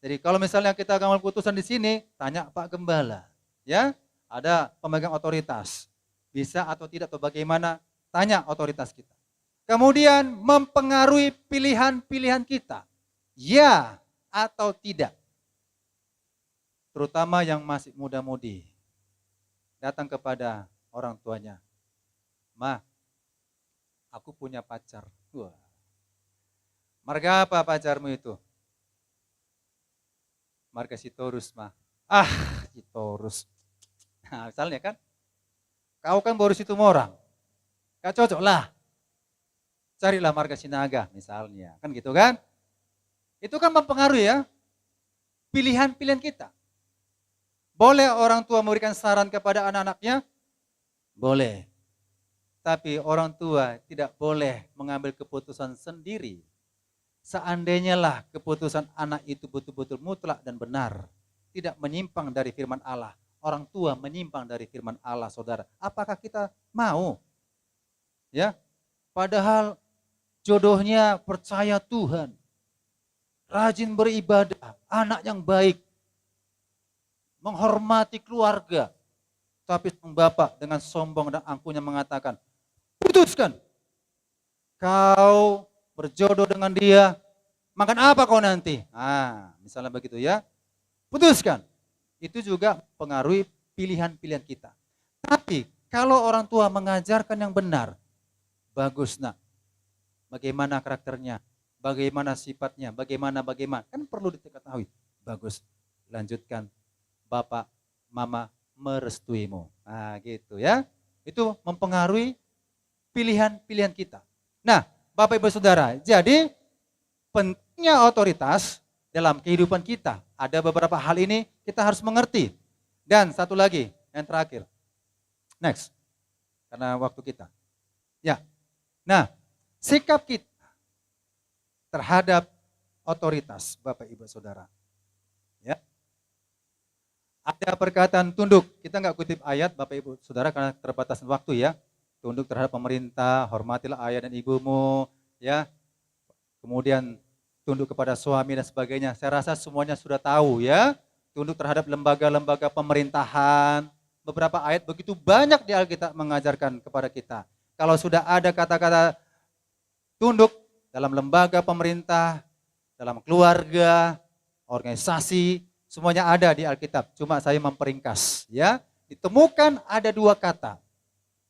Jadi kalau misalnya kita akan keputusan di sini, tanya Pak Gembala. Ya, ada pemegang otoritas. Bisa atau tidak atau bagaimana? Tanya otoritas kita. Kemudian mempengaruhi pilihan-pilihan kita. Ya atau tidak. Terutama yang masih muda-mudi. Datang kepada orang tuanya. Ma, aku punya pacar. Wah. Marga apa pacarmu itu? Marga Sitorus, Ma. Sitorus. Nah, misalnya kan, kau kan baru situ orang. Gak cocok lah. Carilah marga Sinaga misalnya. Kan gitu kan? Itu kan mempengaruhi ya pilihan-pilihan kita. Boleh orang tua memberikan saran kepada anak-anaknya? Boleh. Tapi orang tua tidak boleh mengambil keputusan sendiri. Seandainya lah keputusan anak itu betul-betul mutlak dan benar. Tidak menyimpang dari firman Allah. Orang tua menyimpang dari firman Allah, saudara. Apakah kita mau? Ya, padahal jodohnya percaya Tuhan. Rajin beribadah, anak yang baik. Menghormati keluarga. Tapi sang bapak dengan sombong dan angkuhnya mengatakan, putuskan. Kau berjodoh dengan dia, makan apa kau nanti? Misalnya begitu ya. Putuskan. Itu juga mempengaruhi pilihan-pilihan kita. Tapi kalau orang tua mengajarkan yang benar, bagus nak. Bagaimana karakternya, bagaimana sifatnya, bagaimana. Kan perlu diketahui. Bagus, lanjutkan. Bapak, mama merestuimu. Gitu ya. Itu mempengaruhi pilihan-pilihan kita. Nah, Bapak Ibu Saudara, jadi pentingnya otoritas dalam kehidupan kita. Ada beberapa hal ini kita harus mengerti. Dan satu lagi, yang terakhir. Next. Karena waktu kita. Ya. Nah, sikap kita terhadap otoritas, Bapak Ibu Saudara. Ya. Ada perkataan tunduk. Kita nggak kutip ayat, Bapak Ibu Saudara, karena keterbatasan waktu ya. Tunduk terhadap pemerintah, hormatilah ayah dan ibumu, ya. Kemudian tunduk kepada suami dan sebagainya. Saya rasa semuanya sudah tahu ya. Tunduk terhadap lembaga-lembaga pemerintahan. Beberapa ayat begitu banyak di Alkitab mengajarkan kepada kita. Kalau sudah ada kata-kata tunduk dalam lembaga pemerintah, dalam keluarga, organisasi, semuanya ada di Alkitab. Cuma saya memperingkas ya. Ditemukan ada dua kata.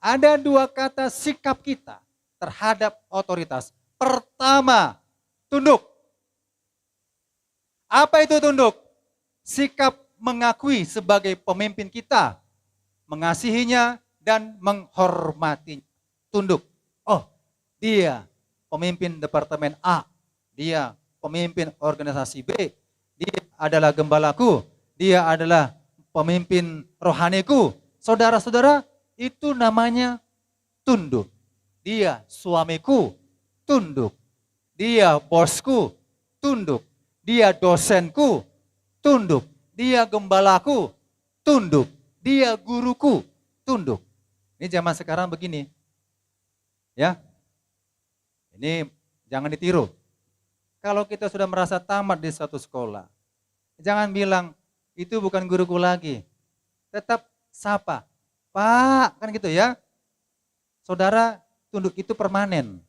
Ada dua kata sikap kita terhadap otoritas. Pertama, tunduk. Apa itu tunduk? Sikap mengakui sebagai pemimpin kita, mengasihinya dan menghormatinya. Tunduk. Oh, dia pemimpin departemen A, dia pemimpin organisasi B, dia adalah gembalaku, dia adalah pemimpin rohaniku. Saudara-saudara, itu namanya tunduk. Dia suamiku, tunduk. Dia bosku, tunduk. Dia dosenku, tunduk. Dia gembalaku, tunduk. Dia guruku, tunduk. Ini zaman sekarang begini. Ya. Ini jangan ditiru. Kalau kita sudah merasa tamat di satu sekolah, jangan bilang, itu bukan guruku lagi. Tetap sapa. Pak, kan gitu ya. Saudara, tunduk itu permanen.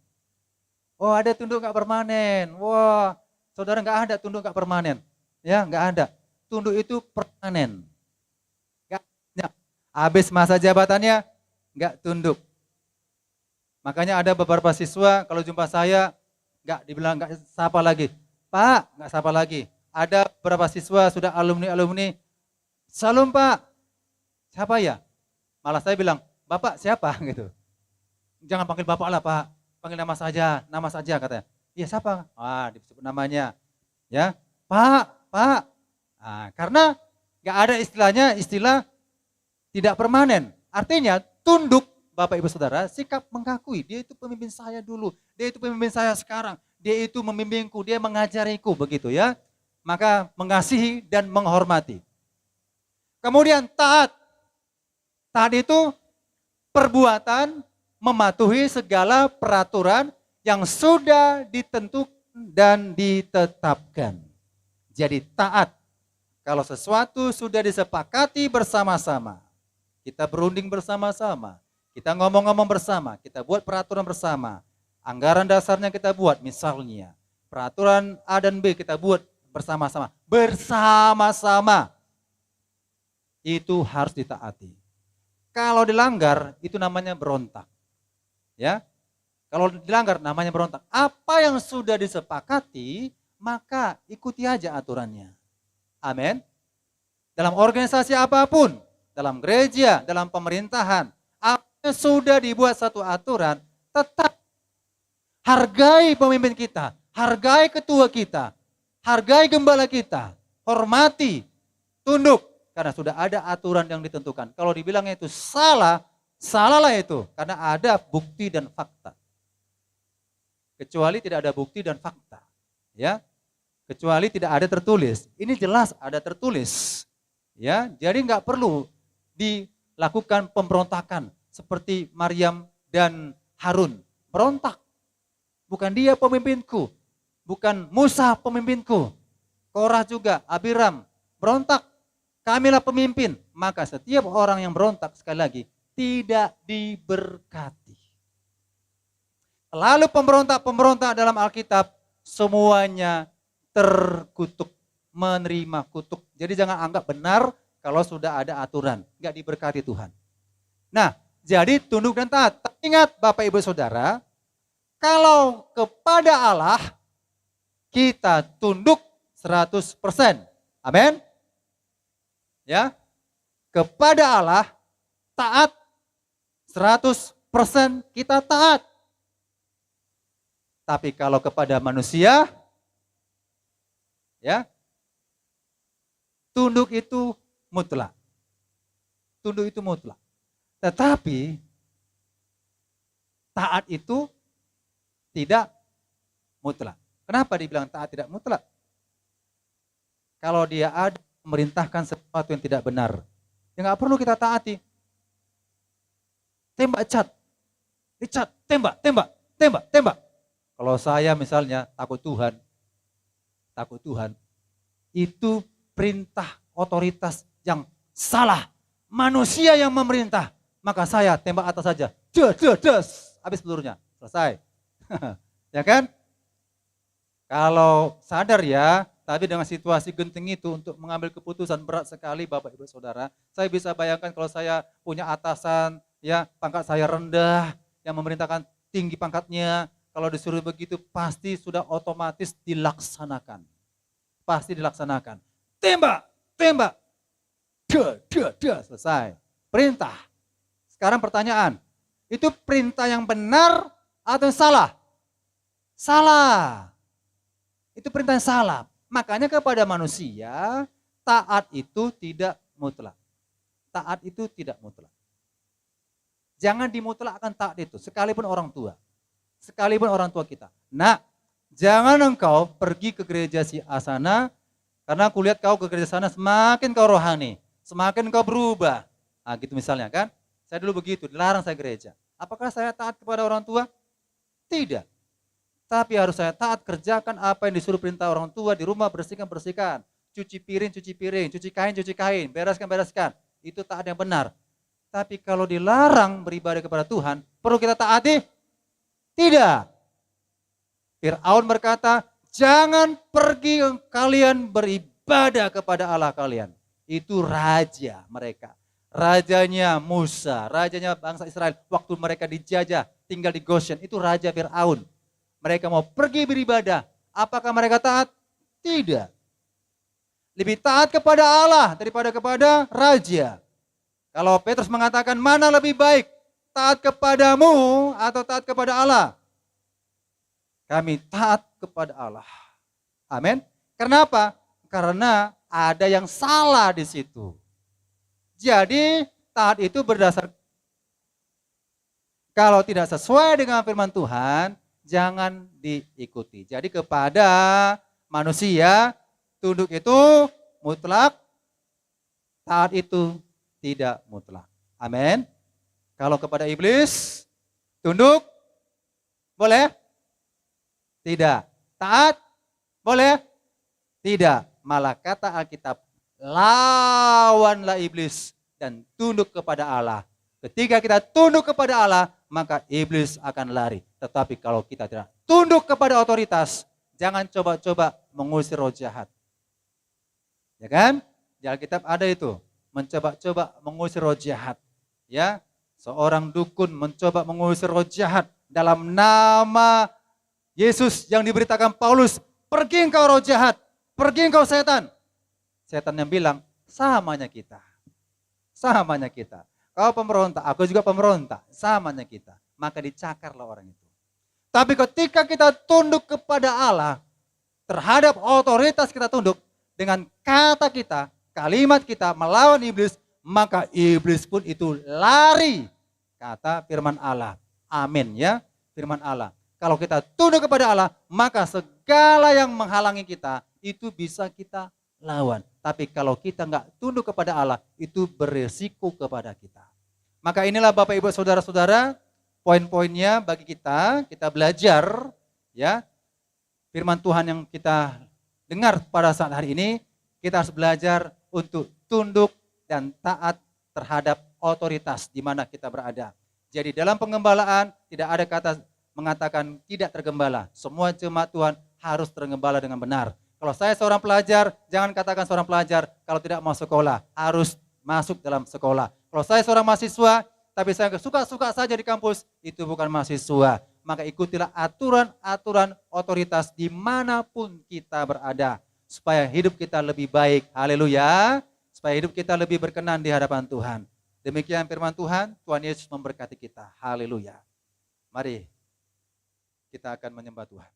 Oh, ada tunduk gak permanen. Wah, saudara gak ada tunduk gak permanen. Ya, gak ada. Tunduk itu permanen. Habis masa jabatannya, gak tunduk. Makanya ada beberapa siswa, kalau jumpa saya, gak dibilang gak sapa lagi. Pak, gak sapa lagi. Ada beberapa siswa sudah alumni-alumni, salam Pak. Siapa ya? Malah saya bilang, Bapak siapa gitu. Jangan panggil Bapak lah Pak, panggil nama saja katanya. Iya siapa? Disebut namanya. Ya, Pak. Karena gak ada istilah tidak permanen. Artinya tunduk Bapak Ibu Saudara, sikap mengakui dia itu pemimpin saya dulu, dia itu pemimpin saya sekarang, dia itu membimbingku, dia mengajariku begitu ya. Maka mengasihi dan menghormati. Kemudian taat. Taat itu perbuatan mematuhi segala peraturan yang sudah ditentukan dan ditetapkan. Jadi taat. Kalau sesuatu sudah disepakati bersama-sama, kita berunding bersama-sama, kita ngomong-ngomong bersama, kita buat peraturan bersama, anggaran dasarnya kita buat misalnya, peraturan A dan B kita buat bersama-sama, itu harus ditaati. Kalau dilanggar itu namanya berontak. Ya. Kalau dilanggar namanya berontak. Apa yang sudah disepakati, maka ikuti aja aturannya. Amin. Dalam organisasi apapun, dalam gereja, dalam pemerintahan, apa sudah dibuat satu aturan, tetap hargai pemimpin kita, hargai ketua kita, hargai gembala kita, hormati, tunduk. Karena sudah ada aturan yang ditentukan. Kalau dibilangnya itu salah, salahlah itu. Karena ada bukti dan fakta. Kecuali tidak ada bukti dan fakta. Ya, kecuali tidak ada tertulis. Ini jelas ada tertulis. Ya, jadi nggak perlu dilakukan pemberontakan seperti Maryam dan Harun. Berontak. Bukan dia pemimpinku. Bukan Musa pemimpinku. Korah juga, Abiram. Berontak. Kamilah pemimpin. Maka setiap orang yang berontak, sekali lagi, tidak diberkati. Lalu pemberontak-pemberontak dalam Alkitab, semuanya terkutuk. Menerima kutuk. Jadi jangan anggap benar kalau sudah ada aturan. Nggak diberkati Tuhan. Nah, jadi tunduk dan taat. Ingat Bapak Ibu Saudara, kalau kepada Allah, kita tunduk 100%. Amin. Ya, kepada Allah taat 100% kita taat. Tapi kalau kepada manusia, ya, tunduk itu mutlak. Tunduk itu mutlak. Tetapi taat itu tidak mutlak. Kenapa dibilang taat tidak mutlak? Kalau dia ada memerintahkan sesuatu yang tidak benar, ya nggak perlu kita taati. Tembak cat, dicat, tembak, tembak, tembak, tembak. Kalau saya misalnya takut Tuhan, itu perintah otoritas yang salah. Manusia yang memerintah, maka saya tembak atas saja. Des, habis pelurunya, selesai. Ya kan? Kalau sadar ya, tapi dengan situasi genting itu untuk mengambil keputusan berat sekali Bapak Ibu Saudara. Saya bisa bayangkan kalau saya punya atasan, ya pangkat saya rendah, yang memerintahkan tinggi pangkatnya. Kalau disuruh begitu pasti sudah otomatis dilaksanakan. Pasti dilaksanakan. Tembak, tembak. Selesai. Perintah. Sekarang pertanyaan, itu perintah yang benar atau yang salah? Salah. Itu perintah yang salah. Makanya kepada manusia, taat itu tidak mutlak. Taat itu tidak mutlak. Jangan dimutlakkan taat itu, sekalipun orang tua. Sekalipun orang tua kita. Nah, jangan engkau pergi ke gereja si Asana, karena aku lihat kau ke gereja sana semakin kau rohani, semakin kau berubah. Nah, gitu misalnya kan. Saya dulu begitu, dilarang saya gereja. Apakah saya taat kepada orang tua? Tidak. Tapi harus saya taat kerjakan apa yang disuruh perintah orang tua di rumah, bersihkan, cuci piring, cuci kain, bereskan. Itu taat yang benar. Tapi kalau dilarang beribadah kepada Tuhan, perlu kita taati? Tidak. Fir'aun berkata, jangan pergi kalian beribadah kepada Allah kalian. Itu raja mereka. Rajanya Musa, rajanya bangsa Israel. Waktu mereka dijajah, tinggal di Goshen, itu raja Fir'aun. Mereka mau pergi beribadah. Apakah mereka taat? Tidak. Lebih taat kepada Allah daripada kepada raja. Kalau Petrus mengatakan mana lebih baik? Taat kepadamu atau taat kepada Allah? Kami taat kepada Allah. Amin. Kenapa? Karena ada yang salah di situ. Jadi taat itu berdasar. Kalau tidak sesuai dengan firman Tuhan, jangan diikuti. Jadi kepada manusia, tunduk itu mutlak, taat itu tidak mutlak. Amin. Kalau kepada iblis, tunduk, boleh? Tidak. Taat, boleh? Tidak. Malah kata Alkitab, lawanlah iblis dan tunduk kepada Allah. Ketika kita tunduk kepada Allah, maka iblis akan lari. Tetapi kalau kita tidak tunduk kepada otoritas, jangan coba-coba mengusir roh jahat. Ya kan? Di Alkitab ada itu, mencoba-coba mengusir roh jahat. Ya, seorang dukun mencoba mengusir roh jahat dalam nama Yesus yang diberitakan Paulus, pergi engkau roh jahat, pergi engkau setan. Setan yang bilang, samanya kita. Samanya kita. kau pemberontak, aku juga pemberontak. Samanya kita. Maka dicakarlah orang itu. Tapi ketika kita tunduk kepada Allah, terhadap otoritas kita tunduk, dengan kata kita, kalimat kita melawan iblis, maka iblis pun itu lari. Kata firman Allah. Amin ya, firman Allah. Kalau kita tunduk kepada Allah, maka segala yang menghalangi kita, itu bisa kita lawan. Tapi kalau kita nggak tunduk kepada Allah, itu beresiko kepada kita. Maka inilah Bapak Ibu Saudara-saudara, poin-poinnya bagi kita belajar ya firman Tuhan yang kita dengar pada saat hari ini. Kita harus belajar untuk tunduk dan taat terhadap otoritas di mana kita berada. Jadi dalam pengembalaan tidak ada kata mengatakan tidak tergembala. Semua jemaat Tuhan harus tergembala dengan benar. Kalau saya seorang pelajar, jangan katakan seorang pelajar kalau tidak mau sekolah, harus masuk dalam sekolah. Kalau saya seorang mahasiswa, tapi saya suka-suka saja di kampus, itu bukan mahasiswa. Maka ikutilah aturan-aturan otoritas dimanapun kita berada. Supaya hidup kita lebih baik. Haleluya. Supaya hidup kita lebih berkenan di hadapan Tuhan. Demikian firman Tuhan. Tuhan Yesus memberkati kita. Haleluya. Mari kita akan menyembah Tuhan.